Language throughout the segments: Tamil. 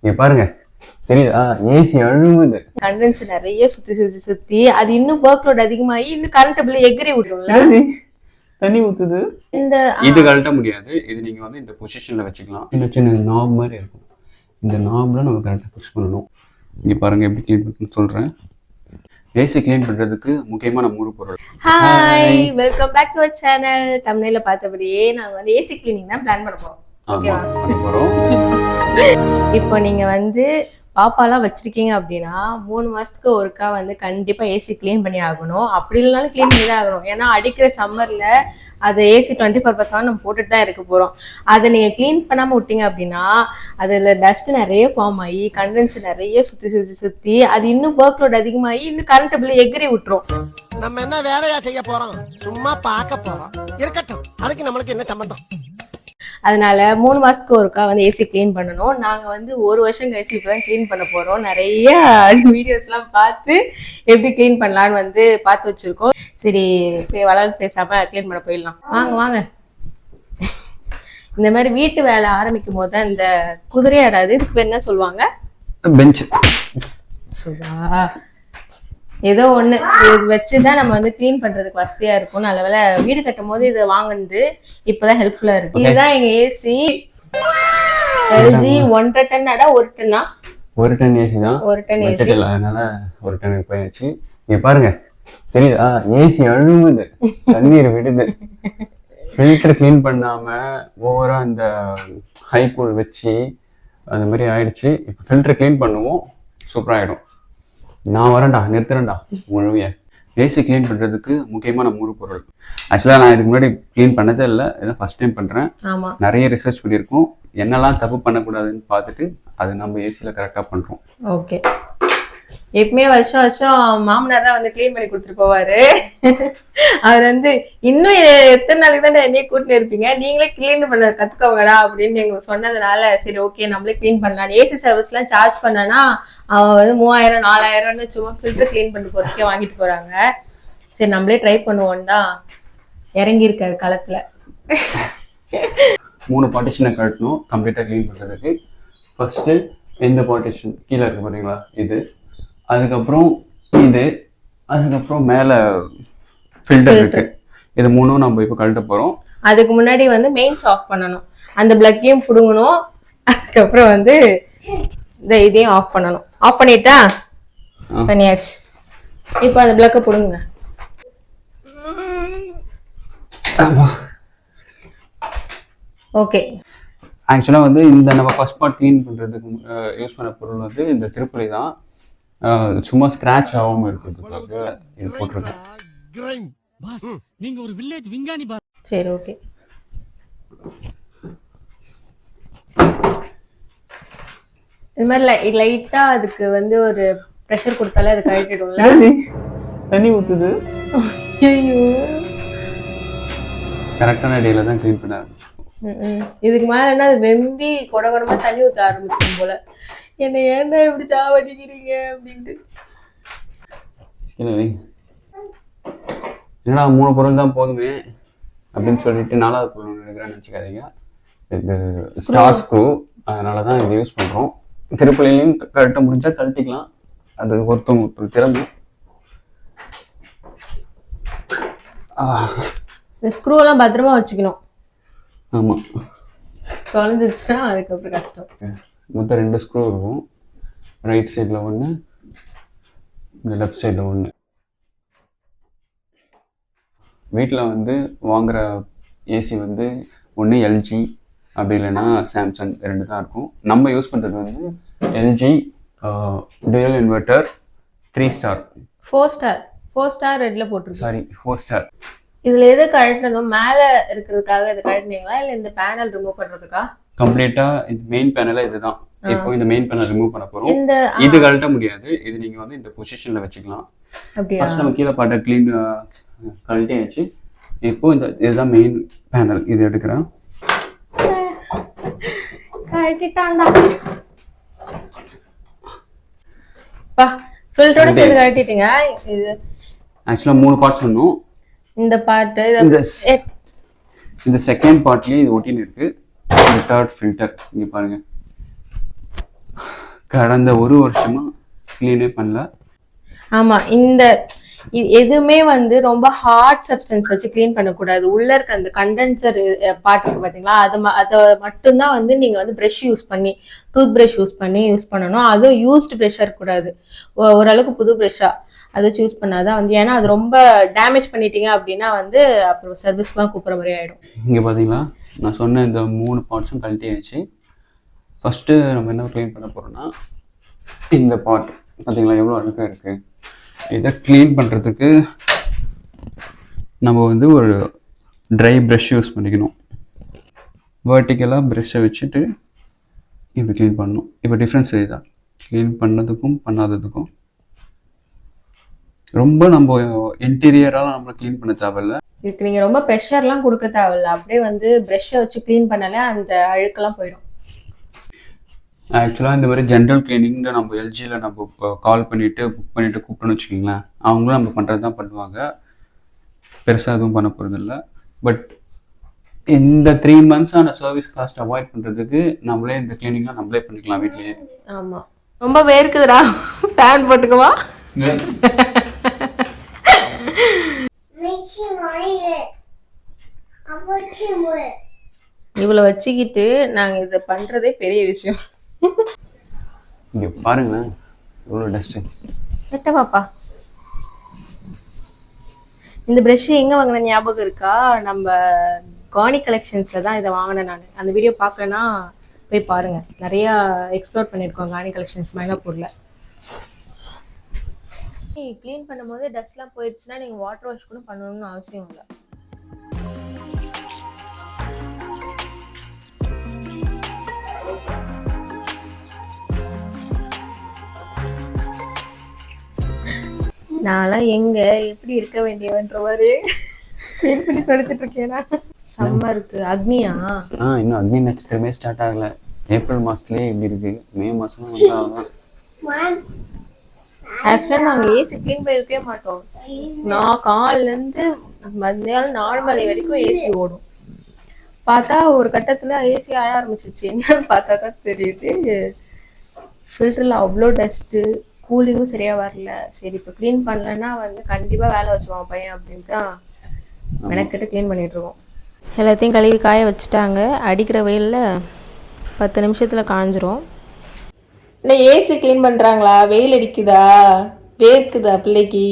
இங்க பாருங்க, தெரியுதா? ஏசி அழுகுது. கண்டென்ஸ் நிறைய சுத்தி அது இன்னும் ஒர்க் லோட் அதிகமாகி இன்னும் கரண்ட் பில் எகிரி விடுறோம்ல. தண்ணி ஊத்துது. இது கழட்ட முடியாது. இது நீங்க வந்து இந்த பொசிஷன்ல வச்சுக்கலாம். சின்ன சின்ன நாப் மாதிரி இருக்கும். இந்த நாப்ல நம்ம கரெக்டாக ஃபிக்ஸ் பண்ணணும். இங்க பாருங்க எப்படி க்ளீன் பண்ணுன்னு சொல்றேன். ஏசி க்ளீன் பண்றதுக்கு முக்கியமான 3 பொருள். Hi, welcome back to our channel. தமிழ்ல பார்த்தபடியே நாங்க வந்து ஏசி கிளீனிங் தான் பிளான் பண்ண போறோம். ஓகேவா? பண்ண போறோம். இப்போ நீங்க வந்து பாப்பாலாம் வச்சிருக்கீங்க அப்படின்னா 3 மாசத்துக்கு ஒருக்கா வந்து கண்டிப்பா ஏசி கிளீன் பண்ணி ஆகணும். அப்படி இல்லைனாலும் கிளீன் பண்ணி தான் ஆகணும். ஏன்னா அடிக்கிற சம்மர்ல அது ஏசி 24/7 நம்ம போட்டுட்டு தான் இருக்க போறோம். அதை நீங்க கிளீன் பண்ணாம விட்டீங்க அப்படின்னா அதுல டஸ்ட் நிறைய ஃபார்ம் ஆகி கண்டென்ஸ் நிறைய சுத்தி அது இன்னும் ஒர்க் லோட் அதிகமாகி இன்னும் கரண்ட் பில் எகிரி விட்டுரும். நம்ம என்ன வேலையா செய்ய போறோம்? சும்மா பார்க்க போறோம். இருக்கட்டும், அதுக்கு நம்மளுக்கு என்ன சம்பந்தம்? அதனால 3 மாசத்துக்கு ஒருக்கா வந்து ஏசி கிளீன் பண்ணணும். நாங்க வந்து 1 வருஷம் கழிச்சு இப்பதான் கிளீன் பண்ண போறோம். நிறைய வீடியோஸ் எல்லாம் பார்த்து எப்படி கிளீன் பண்ணலான்னு வந்து பார்த்து வச்சிருக்கோம். சரி, வளர்ந்து பேசாம கிளீன் பண்ண போயிடலாம். வாங்க வாங்க. இந்த மாதிரி வீட்டு வேலை ஆரம்பிக்கும் போது இந்த குதிரை ஆடாது, இதுக்கு என்ன சொல்லுவாங்க? பெஞ்ச். சுதா ஏதோ ஒண்ணு இது வச்சுதான் நம்ம வந்து கிளீன் பண்றதுக்கு வசதியா இருக்கும். நல்ல வேலை வீடு கட்டும் போது இது வாங்குனது இப்பதான் ஹெல்ப்ஃபுல்லா இருக்கு. இதுதான் எங்க ஏசி. LG 1.5 ton. 1 டன்னா? 1 டன் ஏசி தான். 1 டன் ஏசி. அதனால 1 டனுக்கு போயாச்சு. இங்க பாருங்க, தெரியுதா? ஏசி அழுகுது, தண்ணீர் விடுது. ஃபில்டர் கிளீன் பண்ணாம ஓவரா இந்த ஹை கூல் வச்சு அந்த மாதிரி ஆயிடுச்சு. இப்போ ஃபில்டர் கிளீன் பண்ணுவோம், சூப்பரா ஆயிடும். நான் வரேன்டா, நிறுத்துறேன்டா முழுமைய. ஏசி கிளீன் பண்றதுக்கு முக்கியமான 3 பொருள். ஆக்சுவலா நான் இதுக்கு முன்னாடி கிளீன் பண்ணதே இல்லை, இதான் ஃபர்ஸ்ட் டைம் பண்றேன். நிறைய ரிசர்ச் பண்ணியிருக்கோம், என்னெல்லாம் தப்பு பண்ணக்கூடாதுன்னு பார்த்துட்டு அது நம்ம ஏசியில கரெக்டா பண்றோம். ஓகே. எப்பவுமே வருஷம் வருஷம் மாமனார் தான் வந்து கிளீன் பண்ணி கொடுத்துட்டு போவாரு. அவர் வந்து இன்னும் எத்தனை நாளைக்கு தான் என்னையே கூட்டின்னு இருப்பீங்க, நீங்களே கிளீன் பண்ண கத்துக்கோங்கடா அப்படின்னு எங்களுக்கு சொன்னதுனால சரி ஓகே நம்மளே கிளீன் பண்ணலாம். ஏசி சர்வீஸ் எல்லாம் சார்ஜ் பண்ணனா அவன் வந்து 3000 4000 சும்மா ஃபில்டர் கிளீன் பண்ணி போறதுக்கே வாங்கிட்டு போறாங்க. சரி நம்மளே ட்ரை பண்ணுவோம் தான் இறங்கி இருக்காரு களத்துல. 3 பார்ட்டிஷனை கட்டணும் கம்ப்ளீட்டா கிளீன் பண்றதுக்கு. ஃபர்ஸ்ட் இந்த பார்ட்டிஷன் கீழே இருக்கு பாத்தீங்களா, இது. அதுக்கப்புறம் இது. அதுக்கப்புறம் மேல ஃபில்டர் இருக்கு. இது 3ம் நம்ம இப்போ கழட்ட போறோம். அதுக்கு முன்னாடி வந்து மெயின்ஸ் ஆஃப் பண்ணணும், அந்த பிளக்கையும் புடுங்கணும். அதுக்கப்புறம் வந்து இந்த இதையும் ஆஃப் பண்ணணும். ஆஃப் பண்ணிட்டா பண்ணியாச்சு. இப்போ அந்த பிளக்கை புடுங்க. ஓகே. ஆக்சுவலா வந்து இந்த நம்ம ஃபர்ஸ்ட் பார்ட் கிளீன் பண்றதுக்கு யூஸ் பண்ண பொருள் வந்து இந்த திருப்புளி தான். சும்மா ஸ்கிராட்ச் ஆகாம இருக்கிறதுக்காக இது போட்டிருக்கேன். நீங்க ஒரு வில்லேஜ் விஞ்ஞானி பாஸ். சரி ஓகே. இது மாதிரி லைட்டா அதுக்கு வந்து ஒரு பிரஷர் கொடுத்தாலே அது கழட்டிடும்ல. தண்ணி ஊத்துது. ஐயோ, கரெக்டான டேல தான் க்ளீன் பண்ண ஆரம்பிச்சோம். இதுக்கு மேல என்ன அது வெம்பி கொடகொடமா தண்ணி ஊத்த ஆரம்பிச்சிடும் போல. என்ன ஏன்டா இப்படி சாவடிக்கிறீங்க அப்படின்ட்டு. என்னடா 3 பொருள் தான் போதுமே அப்படின்னு சொல்லிட்டு 4வது பொருள் நினைக்கிறேன்னு நினச்சிக்காதீங்க. இது ஸ்டார் ஸ்க்ரூ, அதனால தான் இதை யூஸ் பண்ணுறோம். திருப்பலிலையும் கழட்ட முடிஞ்சா கழட்டிக்கலாம், அது ஒருத்தவங்க திறமை. ஸ்க்ரூ எல்லாம் பத்திரமா வச்சுக்கணும். ஆமாம், தொலைஞ்சிருச்சுன்னா அதுக்கப்புறம் கஷ்டம். மொத்தம் 2 ஸ்க்ரூ இருக்கும். ரைட் சைடில் 1, இந்த லெஃப்ட் சைடில் 1. வீட்டில் வந்து வாங்குகிற ஏசி வந்து ஒன்று எல்ஜி அப்படி இல்லைன்னா சாம்சங் 2 தான் இருக்கும். நம்ம யூஸ் பண்ணுறது வந்து LG dual inverter 3 star. 4 star ரெட்ல போட்டுருக்கு. Sorry 4 star. இதுல எது கழட்டணும்? மேல இருக்கிறதுக்காக இது கழட்டினீங்களா இல்ல இந்த பேனல் ரிமூவ் பண்றதுக்கா? கம்ப்ளீட்டா இந்த மெயின் பேனல இதுதான். இப்போ இந்த மெயின் பேனல் ரிமூவ் பண்ண போறோம். இது கழட்ட முடியாது, இது நீங்க வந்து இந்த பொசிஷன்ல வச்சுக்கலாம். அப்படியே ஃபர்ஸ்ட் நம்ம கீழே பாட்ட க்ளீன் கழட்டியாச்சு. இப்போ இதுதான் மெயின் பேனல், இது எடுக்கிறேன். கழட்டிட்டான்டா பா. ஃபில்டரோட சேர்த்து கழட்டிட்டீங்க. இது ஆக்சுவலா 3 பார்ட்ஸ் சொன்னோம். இந்த பார்ட் இந்த செகண்ட் பார்ட்லயே இது ஒட்டின்னு இருக்கு. இந்த 3rd ஃபில்டர் இங்க பாருங்க. கடந்த ஒரு வருஷமா க்ளீனே பண்ணல. ஆமா, எதுவுமே வந்து ரொம்ப ஹார்ட் சப்ஸ்டன்ஸ் வச்சு க்ளீன் பண்ணக்கூடாது. உள்ள இருக்க அந்த கண்டென்சர் பார்ட் இருக்கு பாத்தீங்களா, அதை மட்டும்தான் வந்து நீங்க வந்து ப்ரஷ் யூஸ் பண்ணி, டூத் ப்ரஷ் யூஸ் பண்ணணும். அதுவும் யூஸ்டு ப்ரஷ்ஷா இருக்கக்கூடாது, ஓரளவுக்கு புது ப்ரஷ்ஷா அதை சூஸ் பண்ணாதான் வந்து. ஏன்னா அது ரொம்ப டேமேஜ் பண்ணிட்டீங்க அப்படின்னா வந்து அப்புறம் சர்வீஸ்க்குலாம் கூப்பிட்ற மாதிரி ஆயிடும். இங்கே பார்த்தீங்களா, நான் சொன்ன இந்த 3 பார்ட்ஸும் கழட்டி ஆயிடுச்சு. ஃபஸ்ட்டு நம்ம என்ன க்ளீன் பண்ண போகிறோம்னா, இந்த பார்ட் பார்த்தீங்களா எவ்வளோ அழுக்காக இருக்குது. இதை க்ளீன் பண்ணுறதுக்கு நம்ம வந்து ஒரு ட்ரை ப்ரஷ் யூஸ் பண்ணிக்கணும். வெர்டிக்கலாக ப்ரஷ்ஷை வச்சுட்டு இப்படி க்ளீன் பண்ணணும். இப்போ டிஃப்ரென்ஸ் இதுதான், க்ளீன் பண்ணதுக்கும் பண்ணாததுக்கும். ரொம்ப நம்ம இன்டீரியராக நம்ம க்ளீன் பண்ண தேவையில்ல. இதுக்கு நீங்கள் ரொம்ப ப்ரெஷர்லாம் கொடுக்க தேவையில்ல. அப்படியே வந்து ப்ரஷ்ஷை வச்சு க்ளீன் பண்ணாலே அந்த அழுக்கெல்லாம் போயிடும். ஆக்சுவலாக இந்த மாதிரி ஜென்ரல் கிளீனிங்கில் நம்ம எல்ஜியில் நம்ம கால் பண்ணிவிட்டு புக் பண்ணிவிட்டு கூப்பிட்டோன்னு வச்சுக்கிங்களேன், அவங்களும் நம்ம பண்ணுறது தான் பண்ணுவாங்க, பெருசாக எதுவும் பண்ண போகிறதில்ல. பட் இந்த 3 months-ஆன சர்வீஸ் காஸ்ட் அவாய்ட் பண்ணுறதுக்கு நம்மளே இந்த கிளீனிங்லாம் நம்மளே பண்ணிக்கலாம் வீட்லேயே. ஆமாம், ரொம்ப வேர்க்குதுடா, ஃபேன் போட்டுக்குவா. இவ்வளோ வச்சுக்கிட்டு நாங்கள் இதை பண்ணுறதே பெரிய விஷயம். இங்கே பாருங்களேன் எவ்வளோ டஸ்ட்டு. கரெக்டா பாப்பா, இந்த ப்ரஷ் எங்கே வாங்கின ஞாபகம் இருக்கா? நம்ம கார்னி கலெக்ஷன்ஸில் தான் இதை வாங்கினேன் நான். அந்த வீடியோ பார்க்கலன்னா போய் பாருங்கள், நிறையா எக்ஸ்ப்ளோர் பண்ணியிருக்கோம் கார்னி கலெக்ஷன்ஸ் மயிலாப்பூரில். க்ளீன் பண்ணும்போது டஸ்ட்லாம் போயிடுச்சுன்னா நீங்கள் வாட்டர் வாஷ் கூட பண்ணணும்னு அவசியம் இல்லை. நான்லாம் எங்க எப்படி இருக்க வேண்டியவன்ற மாதிரி ஃபீல் பண்ணி படிச்சுட்டு இருக்கேனா. செம்ம இருக்கு. அக்னியா? இன்னும் அக்னி நட்சத்திரமே ஸ்டார்ட் ஆகல. ஏப்ரல் மாசத்துலயே இப்படி இருக்கு, மே மாசம் வந்து ஆக்சுவலா நாங்க ஏசி க்ளீன் பண்ணிருக்கவே மாட்டோம். நான் காலைல இருந்து மத்தியானம் 4 மணி வரைக்கும் ஏசி ஓடும். பார்த்தா ஒரு கட்டத்துல ஏசி ஆட ஆரம்பிச்சிச்சு. என்னன்னு பார்த்தா தான் தெரியுது ஃபில்டர்ல அவ்வளோ டஸ்ட்டு, கூலிங்கும் சரியா வரல. சரி இப்போ க்ளீன் பண்ணலன்னா வந்து கண்டிப்பா வேலை வச்சுருவான் பையன் அப்படின்ட்டு தான் மெனக்கிட்டு க்ளீன் பண்ணிட்டு இருக்கோம். எல்லாத்தையும் கழுவி காய வச்சுட்டாங்க. அடிக்கிற வெயிலில் 10 நிமிஷத்துல காஞ்சிரும். இல்லை ஏசி க்ளீன் பண்றாங்களா? வெயில் அடிக்குதா, வேர்க்குதா பிள்ளைக்கு?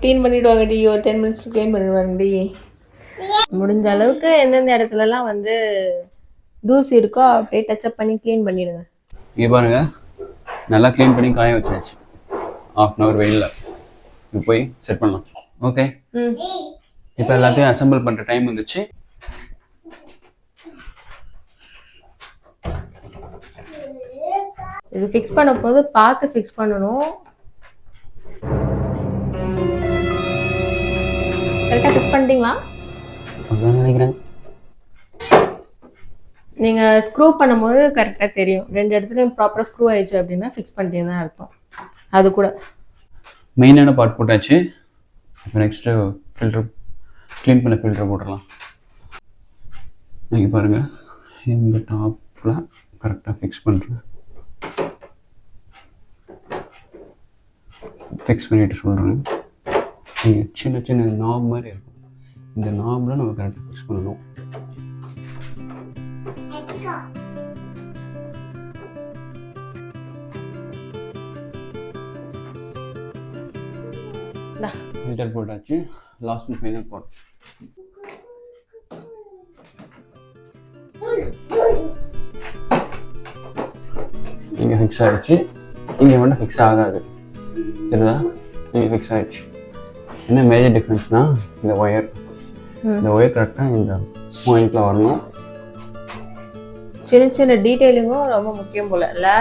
க்ளீன் பண்ணிடுவாங்கடி, ஒரு 10 minutes க்ளீன் பண்ணிடுவாங்கடி. முடிஞ்ச அளவுக்கு எந்தெந்த இடத்துலலாம் வந்து தூசி இருக்கோ அப்படியே டச்சப் பண்ணி க்ளீன் பண்ணிடுங்க. இங்கே பாருங்க, நல்லா க்ளீன் பண்ணி காய வச்சாச்சு 1/2 hour வெயிலில். இப்போ போய் செட் பண்ணலாம். ஓகே, இப்போ எல்லாத்தையும் அசம்பிள் பண்ணுற டைம் வந்துச்சு. இது ஃபிக்ஸ் பண்ண போது பார்த்து ஃபிக்ஸ் பண்ணணும். கரெக்டாக ஃபிக்ஸ் பண்ணிட்டீங்களா? அதான் நினைக்கிறேன். நீங்கள் ஸ்க்ரூ பண்ணும்போது கரெக்டாக தெரியும். 2 இடத்துலையும் ப்ராப்பராக ஸ்க்ரூ ஆயிடுச்சு அப்படின்னா ஃபிக்ஸ் பண்ணிட்டே தான் அர்த்தம். அது கூட மெயினான பார்ட் போட்டாச்சு. இப்போ நெக்ஸ்ட்டு ஃபில்டர், க்ளீன் பண்ண ஃபில்டர் போட்டுடலாம். நீங்கள் பாருங்கள், இந்த டாப்பில் கரெக்டாக ஃபிக்ஸ் பண்ணுறேன். ஃபிக்ஸ் பண்ணிட்டு சொல்கிறேன். இங்கே சின்ன சின்ன நாப் மாதிரி இருக்கும், இந்த நாபில் நம்ம கரெக்டாக ஃபிக்ஸ் பண்ணணும். ஃபில்டர் போட்டாச்சு. Last and final boat. இங்கே ஃபிக்ஸ் ஆகிடுச்சு, இங்கே மட்டும் ஃபிக்ஸ் ஆகாது. சரிதா? இங்கே ஃபிக்ஸ் ஆகிடுச்சு. என்ன மேஜர் டிஃப்ரென்ஸ்னால் இந்த ஒயர் கரெக்டாக இந்த பாயிண்டில் வரணும். சின்ன சின்ன டீட்டெயிலிங்கும் ரொம்ப முக்கியம் போல இல்லை?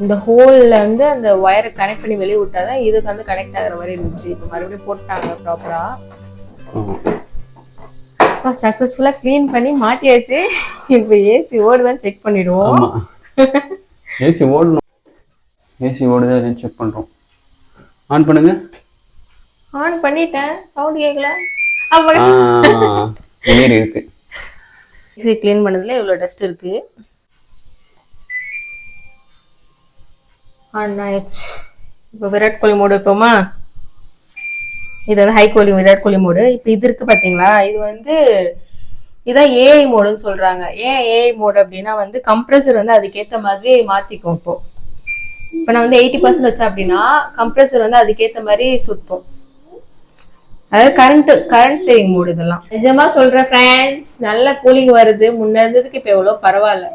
இந்த ஹோலில் வந்து அந்த ஒயரை கனெக்ட் பண்ணி வெளியே விட்டாதான் இதுக்கு வந்து கனெக்ட் ஆகிற மாதிரி இருந்துச்சு. இப்போ மறுபடியும் போட்டாங்க ப்ராப்பராக. சக்ஸஸ்ஃபுல்லாக க்ளீன் பண்ணி மாட்டியாச்சு. இப்போ ஏசி ஓடுதான் செக் பண்ணிடுவோம். ஏசி ஓடணும், ஏசி ஓடுதா எதுவும் செக் பண்ணுறோம். ஆன் பண்ணுங்க. ஆன் பண்ணிட்டேன், சவுண்ட் கேட்கல. நீர் இருக்கு. ஏசி க்ளீன் பண்ணதுல இவ்வளோ டஸ்ட் இருக்கு. ஆயிடுச்சு. இப்போ விராட் கோலி மோடு வைப்போமா? இது வந்து ஹை கோலி விராட் கோலி மோடு. இப்போ இது இருக்கு பார்த்தீங்களா, இது வந்து இதான் ஏஐ மோடுன்னு சொல்றாங்க. ஏன் ஏஐ மோடு அப்படின்னா வந்து கம்ப்ரஸர் வந்து அதுக்கேற்ற மாதிரி மாத்திக்கும். இப்போ நான் வந்து 80% வச்சேன் அப்படின்னா கம்ப்ரஸர் வந்து அதுக்கேற்ற மாதிரி சுத்தும். அதாவது கரண்ட் சேவிங் மோடு இதெல்லாம். நிஜமா சொல்றேன் ஃப்ரெண்ட்ஸ், நல்ல கூலிங் வருது. முன்ன இருந்ததுக்கு இப்போ எவ்வளோ பரவாயில்ல.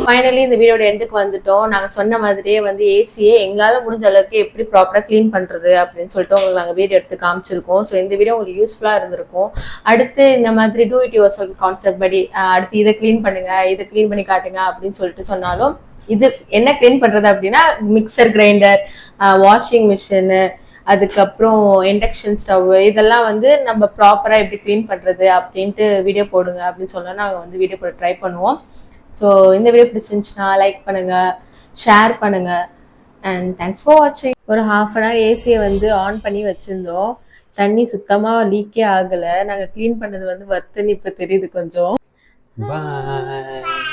ஃபைனலி இந்த வீடியோட எண்டுக்கு வந்துட்டோம். நாங்கள் சொன்ன மாதிரியே வந்து ஏசியே எங்களால் முடிஞ்ச அளவுக்கு எப்படி ப்ராப்பராக க்ளீன் பண்ணுறது அப்படின்னு சொல்லிட்டு உங்களுக்கு நாங்கள் வீடியோ எடுத்து காமிச்சிருக்கோம். ஸோ இந்த வீடியோ உங்களுக்கு யூஸ்ஃபுல்லாக இருந்திருக்கும். அடுத்து இந்த மாதிரி do it your self concept படி அடுத்து இதை க்ளீன் பண்ணுங்க, இதை க்ளீன் பண்ணி காட்டுங்க அப்படின்னு சொல்லிட்டு சொன்னாலும், இது என்ன க்ளீன் பண்ணுறது அப்படின்னா மிக்சர் கிரைண்டர், வாஷிங் மிஷினு, அதுக்கப்புறம் இண்டக்ஷன் ஸ்டவ், இதெல்லாம் வந்து நம்ம ப்ராப்பராக எப்படி க்ளீன் பண்ணுறது அப்படின்ட்டு வீடியோ போடுங்க அப்படின்னு சொன்னால் நாங்கள் வந்து வீடியோ போட ட்ரை பண்ணுவோம். ஸோ இந்த வீடியோ பிடிச்சிருந்துச்சுன்னா லைக் பண்ணுங்க, ஷேர் பண்ணுங்க, அண்ட் தேங்க்ஸ் ஃபார் வாட்சிங். ஒரு ½ அன் ஹவர் ஏசியை வந்து ஆன் பண்ணி வச்சிருந்தோம். தண்ணி சுத்தமாக லீக்கே ஆகலை. நாங்கள் க்ளீன் பண்ணது வந்து வத்துன்னு இப்போ தெரியுது கொஞ்சம். பாய்.